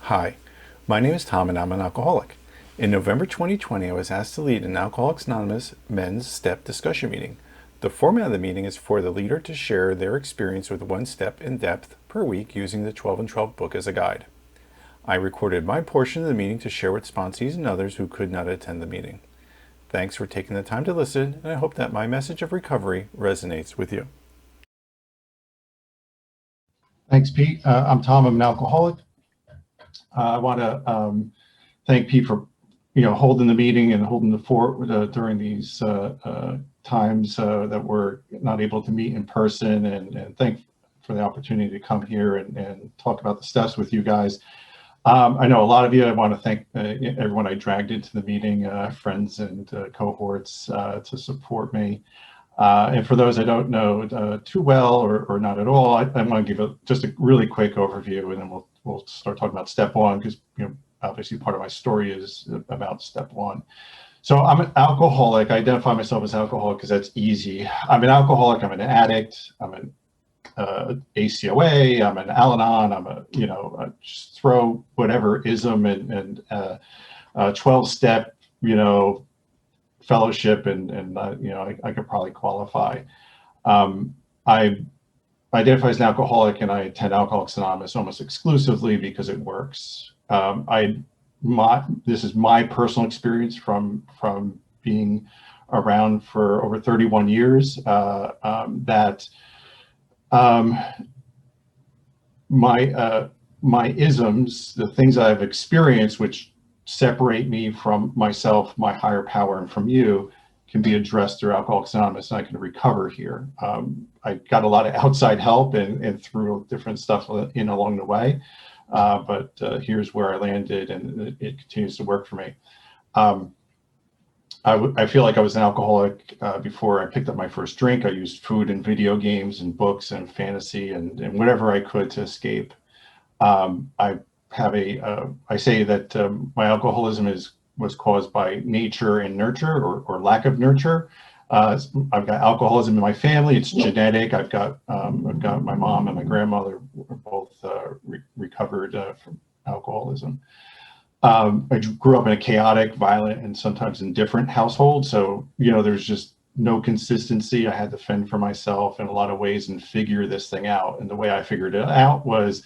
Hi, my name is Tom and I'm an alcoholic. In November 2020, I was asked to lead an Alcoholics Anonymous men's step discussion meeting. The format of the meeting is for the leader to share their experience with one step in depth per week using the 12 and 12 book as a guide. I recorded my portion of the meeting to share with sponsees and others who could not attend the meeting. Thanks for taking the time to listen, and I hope that my message of recovery resonates with you. Thanks, Pete. I'm Tom. I'm an alcoholic. I want to thank Pete for, holding the meeting and holding the fort during these times that we're not able to meet in person, and thank for the opportunity to come here and talk about the steps with you guys. I know a lot of you. I want to thank everyone I dragged into the meeting, friends and cohorts to support me. And for those I don't know too well or not at all, I want to give just a really quick overview, and then we'll start talking about step one, because obviously part of my story is about step one. So I'm an alcoholic. I identify myself as alcoholic because that's easy. I'm an alcoholic. I'm an addict. I'm an ACOA. I'm an Al-Anon. I'm just throw whatever ism and 12-step fellowship, and I could probably qualify. I identify as an alcoholic, and I attend Alcoholics Anonymous almost exclusively because it works. This is my personal experience from being around for over 31 years. My isms, the things I've experienced, which separate me from myself, my higher power, and from you, can be addressed through Alcoholics Anonymous, and I can recover here. I got a lot of outside help and through different stuff in along the way, but here's where I landed, and it continues to work for me. I feel like I was an alcoholic before I picked up my first drink. I used food and video games and books and fantasy and whatever I could to escape. I say that my alcoholism was caused by nature and nurture, or lack of nurture. I've got alcoholism in my family. It's genetic. I've got my mom and my grandmother were both recovered from alcoholism. I grew up in a chaotic, violent, and sometimes indifferent household. So, there's just no consistency. I had to fend for myself in a lot of ways and figure this thing out. And the way I figured it out was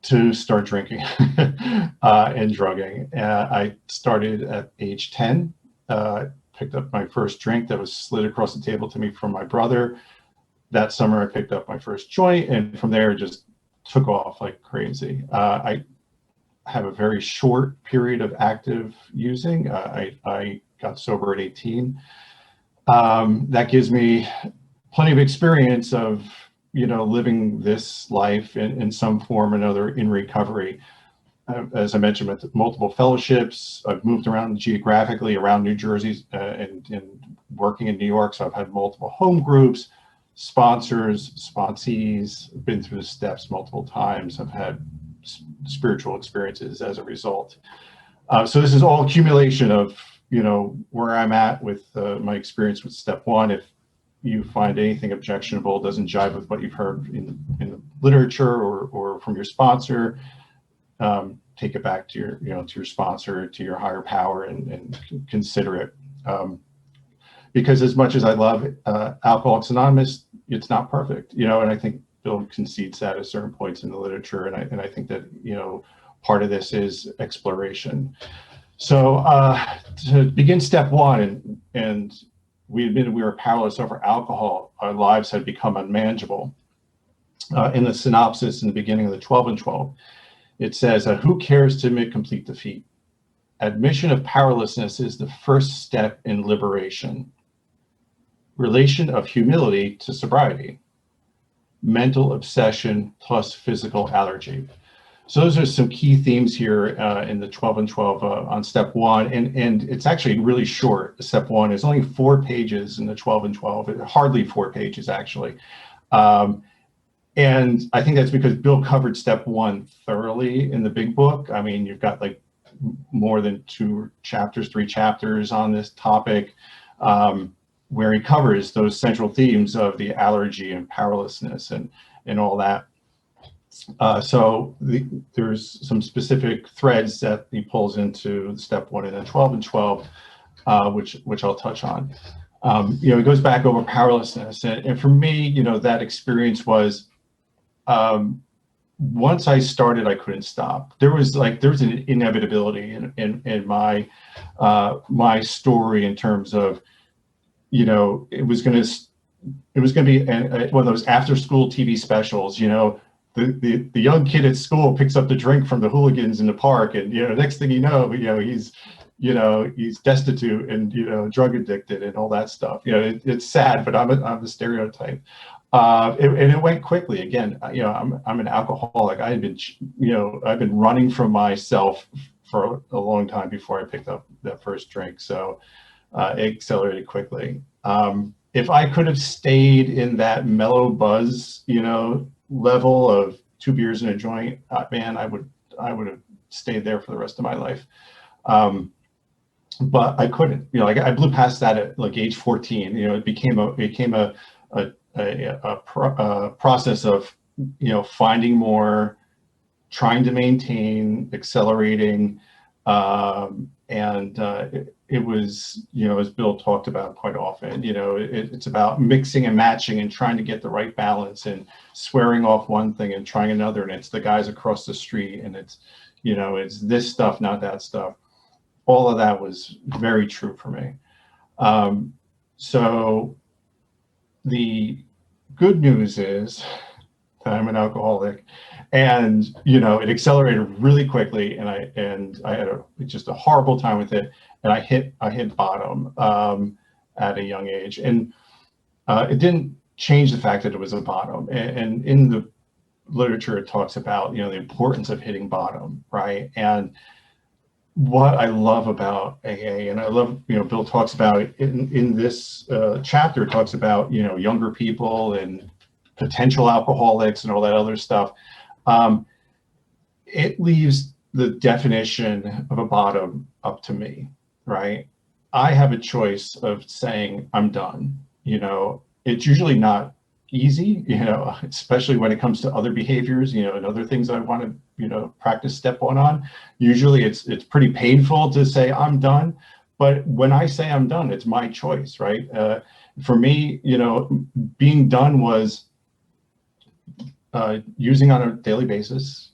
to start drinking and drugging. I started at age 10, picked up my first drink that was slid across the table to me from my brother. That summer, I picked up my first joint, and from there, it just took off like crazy. I have a very short period of active using. I got sober at 18. That gives me plenty of experience of living this life in some form or another in recovery. As I mentioned, with multiple fellowships, I've moved around geographically around New Jersey and working in New York. So I've had multiple home groups, sponsors, sponsees, been through the steps multiple times. I've had spiritual experiences as a result. So this is all accumulation of, where I'm at with my experience with step one. If you find anything objectionable, doesn't jive with what you've heard in the literature or from your sponsor, take it back to your sponsor, to your higher power, and consider it. Because as much as I love Alcoholics Anonymous, it's not perfect, and I think Bill concedes that at certain points in the literature, and I think that part of this is exploration. So to begin step one, and we admitted we were powerless over alcohol. Our lives had become unmanageable. In the synopsis in the beginning of the 12 and 12, it says, who cares to admit complete defeat? Admission of powerlessness is the first step in liberation. Relation of humility to sobriety. Mental obsession plus physical allergy. So those are some key themes here in the 12 and 12 on step one. And it's actually really short. Step one is only 4 pages in the 12 and 12, hardly 4 pages actually. And I think that's because Bill covered step one thoroughly in the big book. I mean, you've got like more than 3 chapters on this topic, where he covers those central themes of the allergy and powerlessness and all that. There's some specific threads that he pulls into step 1 and then 12 and 12, which I'll touch on. He goes back over powerlessness, and for me, that experience was, once I started, I couldn't stop. There was an inevitability in my my story, in terms of, it was going to be one of those after school TV specials. The young kid at school picks up the drink from the hooligans in the park, and next thing he's destitute and drug addicted and all that stuff. It's sad, but I'm the stereotype. And it went quickly. Again, I'm an alcoholic. I've been running from myself for a long time before I picked up that first drink. So it accelerated quickly. If I could have stayed in that mellow buzz, level of 2 beers and a joint, man, I would have stayed there for the rest of my life. But I couldn't. I blew past that at age 14. It became a process of finding more, trying to maintain, accelerating, and it was, as Bill talked about quite often, it's about mixing and matching and trying to get the right balance, and swearing off one thing and trying another, and it's the guys across the street, and it's this stuff, not that stuff. All of that was very true for me. So the good news is that I'm an alcoholic, and it accelerated really quickly, and I had just a horrible time with it, and I hit bottom at a young age, and it didn't change the fact that it was a bottom. And in the literature, it talks about the importance of hitting bottom, right? And what I love about AA, and I love, Bill talks about it in this chapter, it talks about, younger people and potential alcoholics and all that other stuff. It leaves the definition of a bottom up to me, right? I have a choice of saying, I'm done. It's usually not easy, especially when it comes to other behaviors, and other things I want to, practice step 1 on. Usually it's pretty painful to say I'm done, but when I say I'm done, it's my choice, right? For me, being done was using on a daily basis,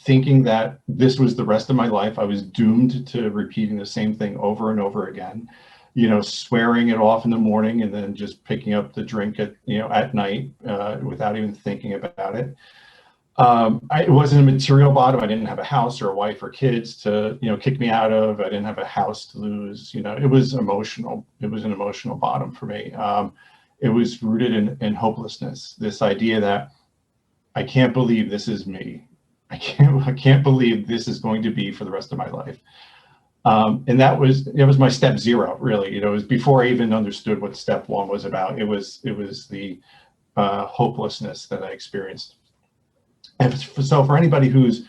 thinking that this was the rest of my life. I was doomed to repeating the same thing over and over again, swearing it off in the morning and then just picking up the drink at night without even thinking about it. It wasn't a material bottom. I didn't have a house or a wife or kids to, kick me out of. I didn't have a house to lose. It was emotional. It was an emotional bottom for me. It was rooted in hopelessness. This idea that I can't believe this is me. I can't believe this is going to be for the rest of my life. And it was my step 0, really. It was before I even understood what step 1 was about. It was the hopelessness that I experienced. And so for anybody who's,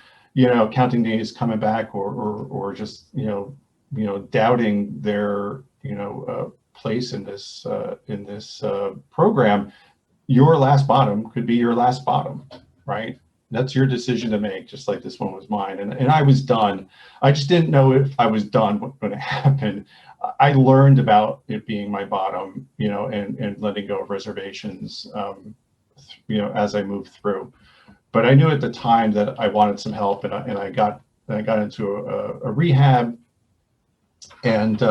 counting days, coming back, or just, doubting their, place in this program, your last bottom could be your last bottom, right? That's your decision to make, just like this one was mine. And I was done. I just didn't know if I was done when it happened. I learned about it being my bottom, and letting go of reservations, as I moved through. But I knew at the time that I wanted some help, and I got into a rehab, and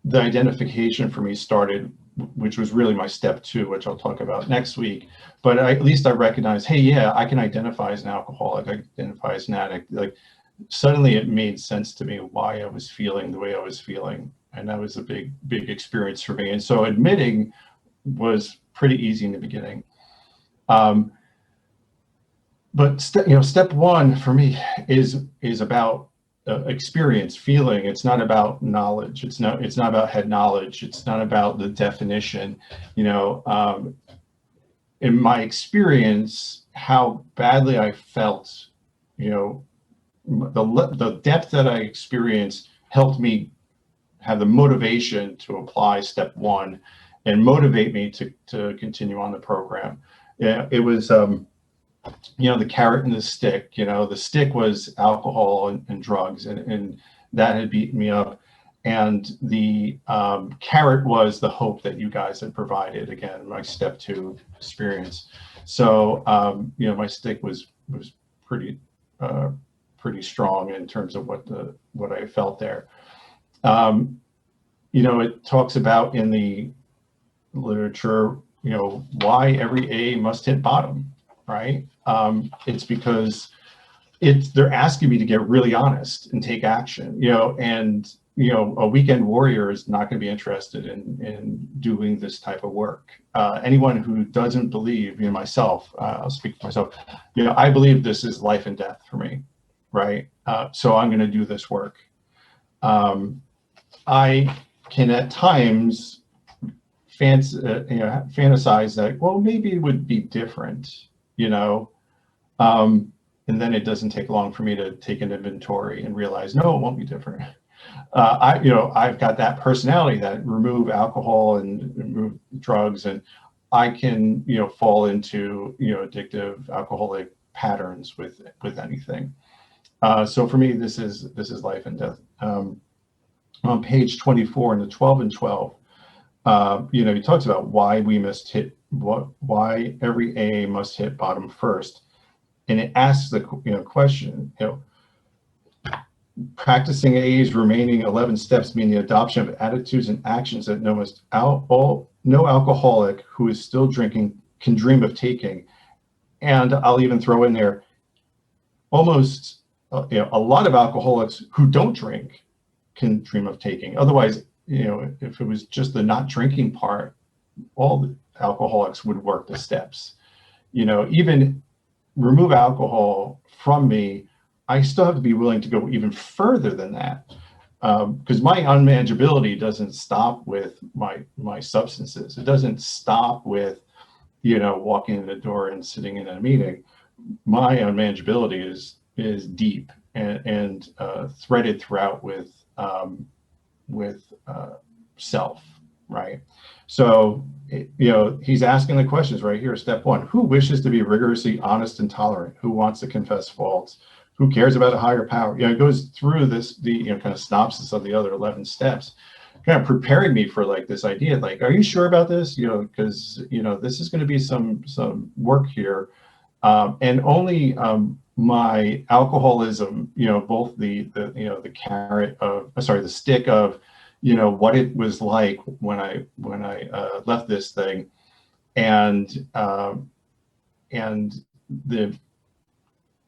the identification for me started, which was really my step 2, which I'll talk about next week. But at least I recognized, hey, yeah, I can identify as an alcoholic. I can identify as an addict. Suddenly it made sense to me why I was feeling the way I was feeling. And that was a big experience for me. And so admitting was pretty easy in the beginning. But step 1 for me is about experience, feeling. It's not about knowledge. It's not about head knowledge. It's not about the definition. In my experience, how badly I felt, the depth that I experienced helped me have the motivation to apply step 1 and motivate me to continue on the program. Yeah, it was the carrot and the stick. The stick was alcohol and drugs, and that had beaten me up. And the carrot was the hope that you guys had provided. Again, my step 2 experience. So, my stick was pretty pretty strong in terms of what I felt there. It talks about in the literature, why every AA must hit bottom, right? It's because they're asking me to get really honest and take action, and a weekend warrior is not going to be interested in doing this type of work. Anyone who doesn't believe, myself, I'll speak for myself, I believe this is life and death for me, right? So I'm going to do this work. I can at times fantasize that, well, maybe it would be different, and then it doesn't take long for me to take an inventory and realize, no, it won't be different. I've got that personality that remove alcohol and remove drugs, and I can, fall into, addictive alcoholic patterns with anything. So for me, this is life and death. On page 24 in the 12 and 12, he talks about why we must why every AA must hit bottom first. And it asks the question, practicing AA's remaining 11 steps mean the adoption of attitudes and actions that no alcoholic who is still drinking can dream of taking. And I'll even throw in there, almost a lot of alcoholics who don't drink can dream of taking. Otherwise, if it was just the not drinking part, all the alcoholics would work the steps. Even remove alcohol from me, I still have to be willing to go even further than that, because my unmanageability doesn't stop with my substances. It doesn't stop with, walking in the door and sitting in a meeting. My unmanageability is deep and threaded throughout with self, right? So, he's asking the questions right here. Step 1, who wishes to be rigorously honest and tolerant? Who wants to confess faults? Who cares about a higher power? It goes through the kind of synopsis of the other 11 steps, kind of preparing me for like this idea, like, are you sure about this? Because, this is going to be some work here. And only my alcoholism, both the carrot of, the stick of, what it was like when I left this thing, and the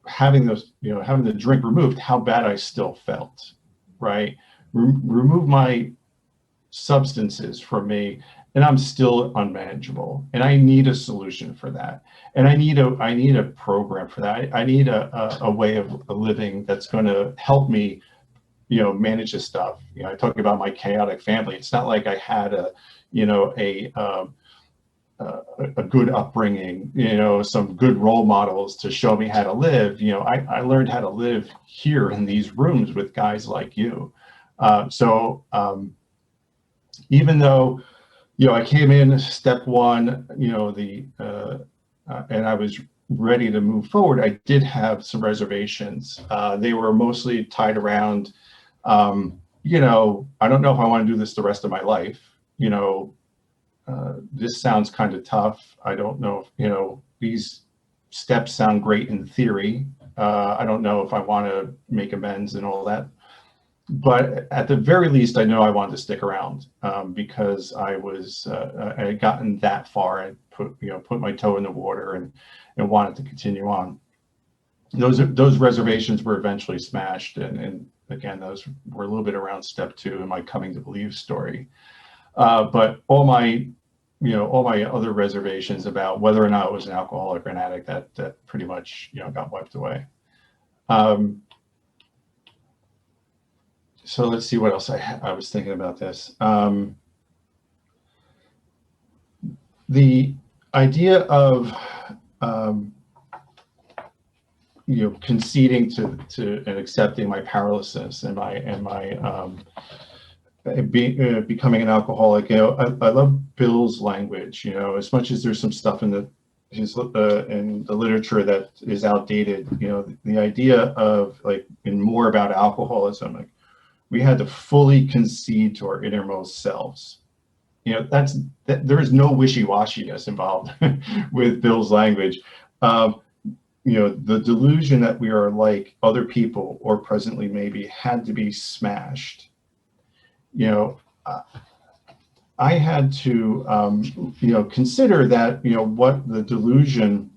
having the drink removed, how bad I still felt, right? Remove my substances from me, and I'm still unmanageable, and I need a solution for that, and I need a program for that. I need a way of living that's going to help me manage this stuff. I talk about my chaotic family. It's not like I had a good upbringing, some good role models to show me how to live. I learned how to live here in these rooms with guys like you. So even though, I came in step 1, and I was ready to move forward, I did have some reservations. They were mostly tied around, I don't know if I want to do this the rest of my life. This sounds kind of tough. I don't know if, these steps sound great in theory. I don't know if I want to make amends and all that. But at the very least, I know I wanted to stick around because I had gotten that far and put my toe in the water and wanted to continue on. Those reservations were eventually smashed, and again, those were a little bit around step 2 in my coming to believe story. But all my other reservations about whether or not I was an alcoholic or an addict, that pretty much got wiped away. So let's see what else I was thinking about this. The idea of conceding to and accepting my powerlessness and my becoming an alcoholic. I love Bill's language. As much as there's some stuff in in the literature that is outdated, the idea of like, and more about alcoholism, like we had to fully concede to our innermost selves. There is no wishy-washiness involved with Bill's language. The delusion that we are like other people or presently maybe had to be smashed. I had to, consider that, what delusions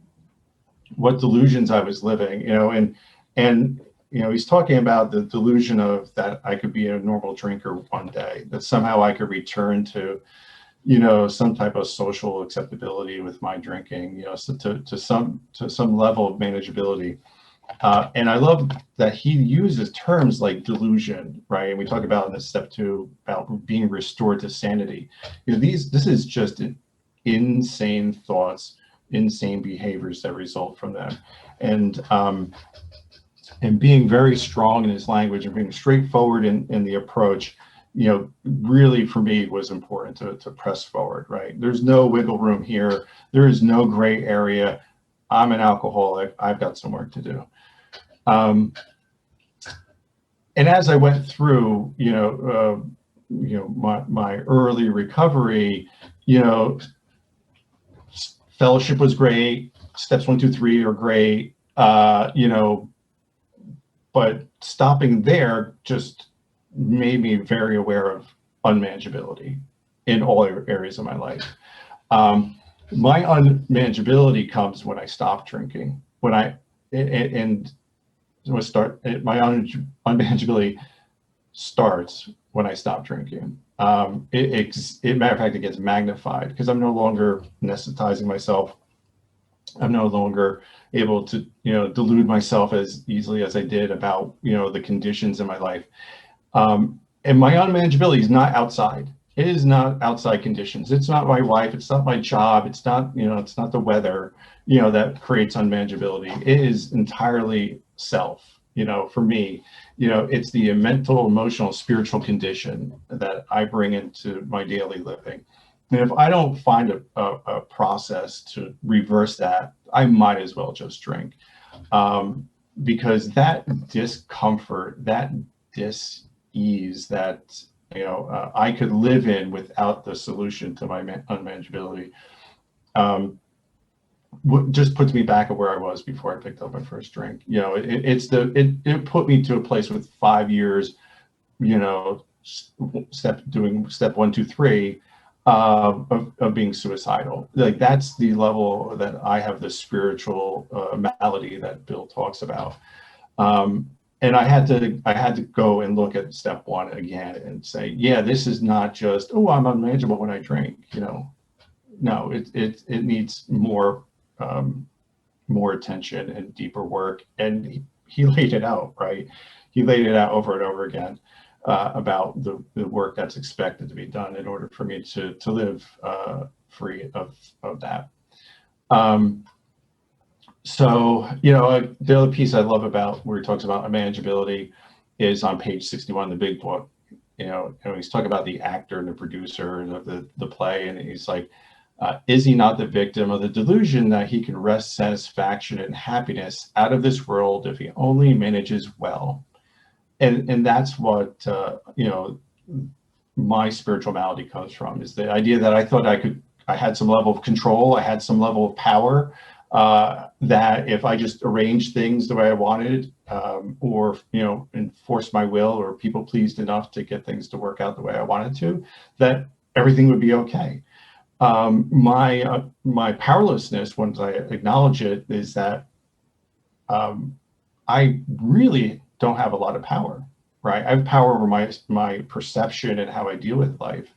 I was living, and he's talking about the delusion of that I could be a normal drinker one day, that somehow I could return to, some type of social acceptability with my drinking, so to some level of manageability. And I love that he uses terms like delusion, right? And we talk about in this step 2 about being restored to sanity. This is just insane thoughts, insane behaviors that result from them, and being very strong in his language and being straightforward in the approach. Really for me was important to press forward, right? There's no wiggle room here. There is no gray area. I'm an alcoholic. I've got some work to do. And as I went through, my early recovery, fellowship was great. Steps 1, 2, 3 are great. But stopping there just made me very aware of unmanageability in all areas of my life. My unmanageability comes when I stop drinking. My unmanageability starts when I stop drinking. Matter of fact, it gets magnified because I'm no longer anesthetizing myself. I'm no longer able to, delude myself as easily as I did about, the conditions in my life. And my unmanageability is not outside. It is not outside conditions. It's not my wife. It's not my job. It's not, it's not the weather, that creates unmanageability. It is entirely self, for me, it's the mental, emotional, spiritual condition that I bring into my daily living. And if I don't find a process to reverse that, I might as well just drink. Because that discomfort, that dis-ease that, I could live in without the solution to my unmanageability, just puts me back at where I was before I picked up my first drink. It put me to a place with 5 years, step 1, 2, 3 of being suicidal. Like that's the level that I have the spiritual malady that Bill talks about. And I had to go and look at step 1 again and say, yeah, this is not just, oh, I'm unmanageable when I drink. No, it needs more attention and deeper work. And he laid it out, right? He laid it out over and over again about the work that's expected to be done in order for me to live free of that. So, the other piece I love about where he talks about unmanageability is on page 61 of the big book. He's talking about the actor and the producer of the play, and he's like, is he not the victim of the delusion that he can wrest satisfaction and happiness out of this world if he only manages well? And that's what, my spiritual malady comes from, is the idea that I thought I had some level of control, I had some level of power, that if I just arranged things the way I wanted, or, enforced my will or people pleased enough to get things to work out the way I wanted to, that everything would be okay. My powerlessness, once I acknowledge it, is that I really don't have a lot of power, right? I have power over my perception and how I deal with life.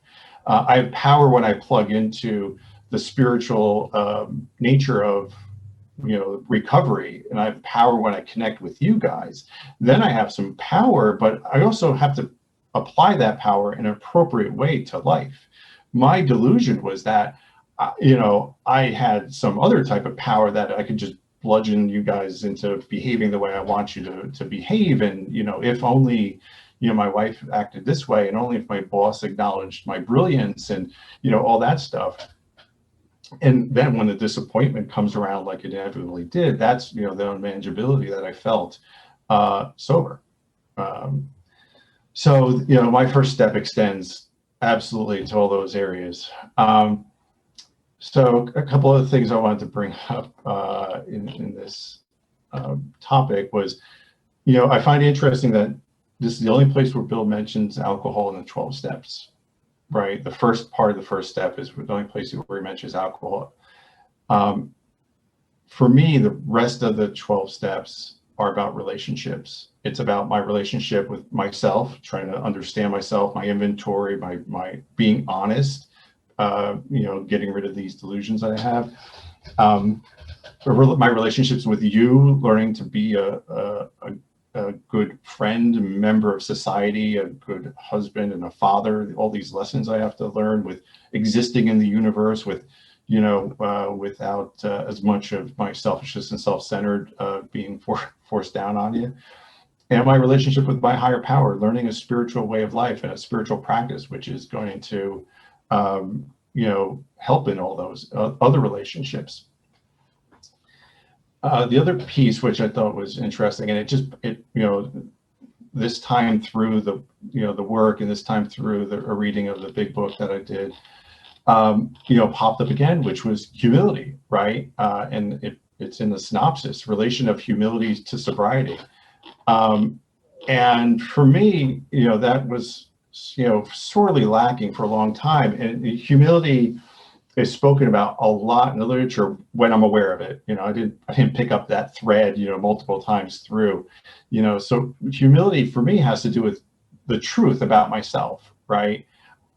I have power when I plug into the spiritual nature of recovery, and I have power when I connect with you guys. Then I have some power, but I also have to apply that power in an appropriate way to life. My delusion was that I had some other type of power that I could just bludgeon you guys into behaving the way I want you to behave, and if only my wife acted this way, and only if my boss acknowledged my brilliance, and all that stuff. And then when the disappointment comes around, like it inevitably did, that's, the unmanageability that I felt sober. Um, so, my first step extends absolutely to all those areas. So a couple of things I wanted to bring up in this topic was, I find it interesting that this is the only place where Bill mentions alcohol in the 12 steps, right? The first part of the first step is the only place where he mentions alcohol. For me, the rest of the 12 steps are about relationships. It's about my relationship with myself, trying to understand myself, my inventory, my being honest, getting rid of these delusions that I have. My relationships with you, learning to be a good friend, a member of society, a good husband and a father, all these lessons I have to learn with existing in the universe with, without as much of my selfishness and self-centered being forced down on you. And my relationship with my higher power, learning a spiritual way of life and a spiritual practice, which is going to, help in all those other relationships. The other piece, which I thought was interesting, and this time through the work and this time through a reading of the big book that I did, popped up again, which was humility, right? And it's in the synopsis, relation of humility to sobriety. And for me, that was, sorely lacking for a long time. And humility is spoken about a lot in the literature when I'm aware of it. I didn't pick up that thread, multiple times through, so humility for me has to do with the truth about myself, right?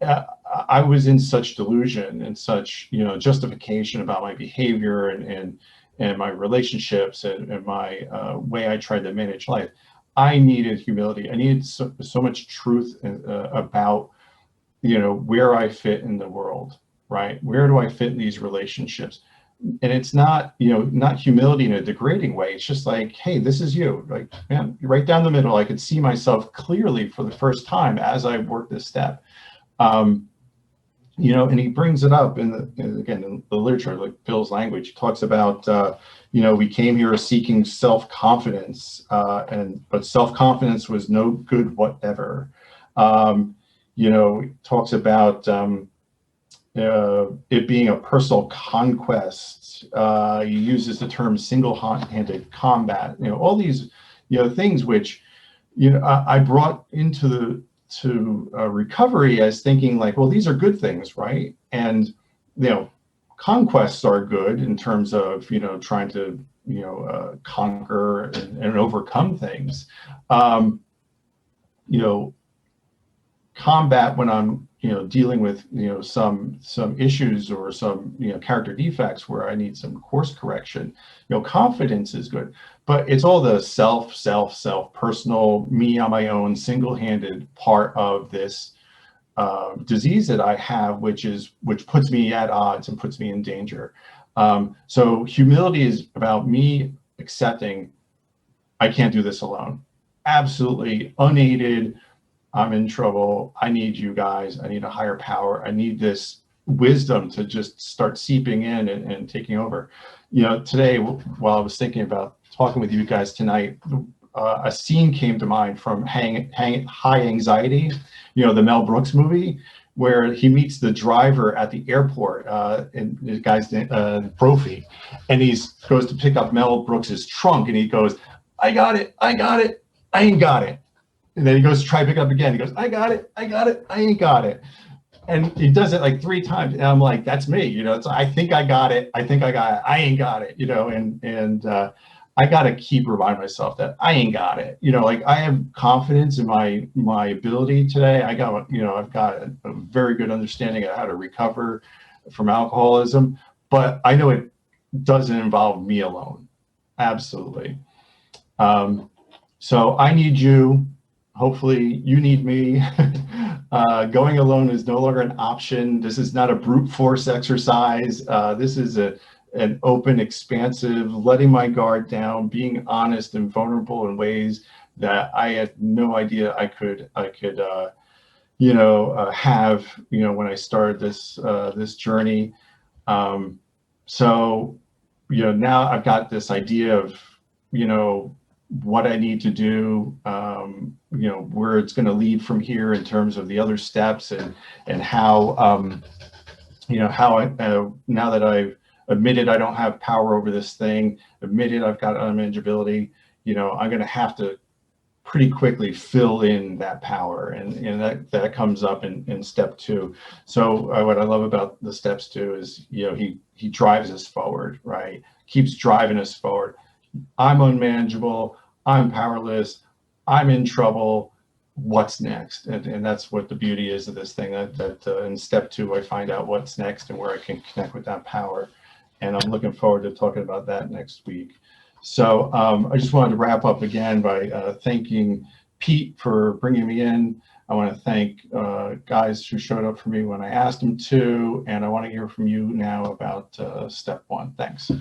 I was in such delusion and such, justification about my behavior and my relationships and my way I tried to manage life. I needed humility. I needed so much truth about, where I fit in the world, right? Where do I fit in these relationships? And it's not, not humility in a degrading way. It's just like, hey, this is you. Like, man, right down the middle. I could see myself clearly for the first time as I worked this step. And he brings it up in the literature, like Bill's language. He talks about, we came here seeking self-confidence, but self-confidence was no good whatever. Talks about it being a personal conquest. He uses the term single-handed combat. All these, things which, I brought into recovery as thinking like, well, these are good things, right? And conquests are good in terms of trying to conquer and overcome things. Combat when I'm dealing with some issues or some character defects where I need some course correction. Confidence is good, but it's all the self personal, me on my own, single-handed part of this disease that I have, which puts me at odds and puts me in danger. So humility is about me accepting I can't do this alone. Absolutely unaided. I'm in trouble. I need you guys. I need a higher power. I need this wisdom to just start seeping in and taking over. Today, while I was thinking about talking with you guys tonight, a scene came to mind from High Anxiety, the Mel Brooks movie, where he meets the driver at the airport, and the guy's Brophy, and he goes to pick up Mel Brooks's trunk, and he goes, I got it, I ain't got it. And then he goes to try to pick it up again. He goes, I got it, I ain't got it. And he does it like 3 times. And I'm like, that's me, it's I think I got it, I ain't got it, and I got to keep reminding myself that I ain't got it. Like I have confidence in my ability today. I've got a very good understanding of how to recover from alcoholism, but I know it doesn't involve me alone. Absolutely. So I need you. Hopefully you need me. Going alone is no longer an option. This is not a brute force exercise. This is an open, expansive, letting my guard down, being honest and vulnerable in ways that I had no idea I could have, when I started this journey. So, now I've got this idea of, what I need to do, where it's going to lead from here in terms of the other steps, and how, how now that I've admitted I don't have power over this thing, admitted I've got unmanageability, I'm going to have to pretty quickly fill in that power, and that comes up in step 2. So what I love about the steps 2 is, he drives us forward, right? Keeps driving us forward. I'm unmanageable, I'm powerless, I'm in trouble, what's next? And that's what the beauty is of this thing, that in step 2 I find out what's next and where I can connect with that power. And I'm looking forward to talking about that next week. So I just wanted to wrap up again by thanking Pete for bringing me in. I want to thank guys who showed up for me when I asked them to, and I want to hear from you now about step 1. Thanks.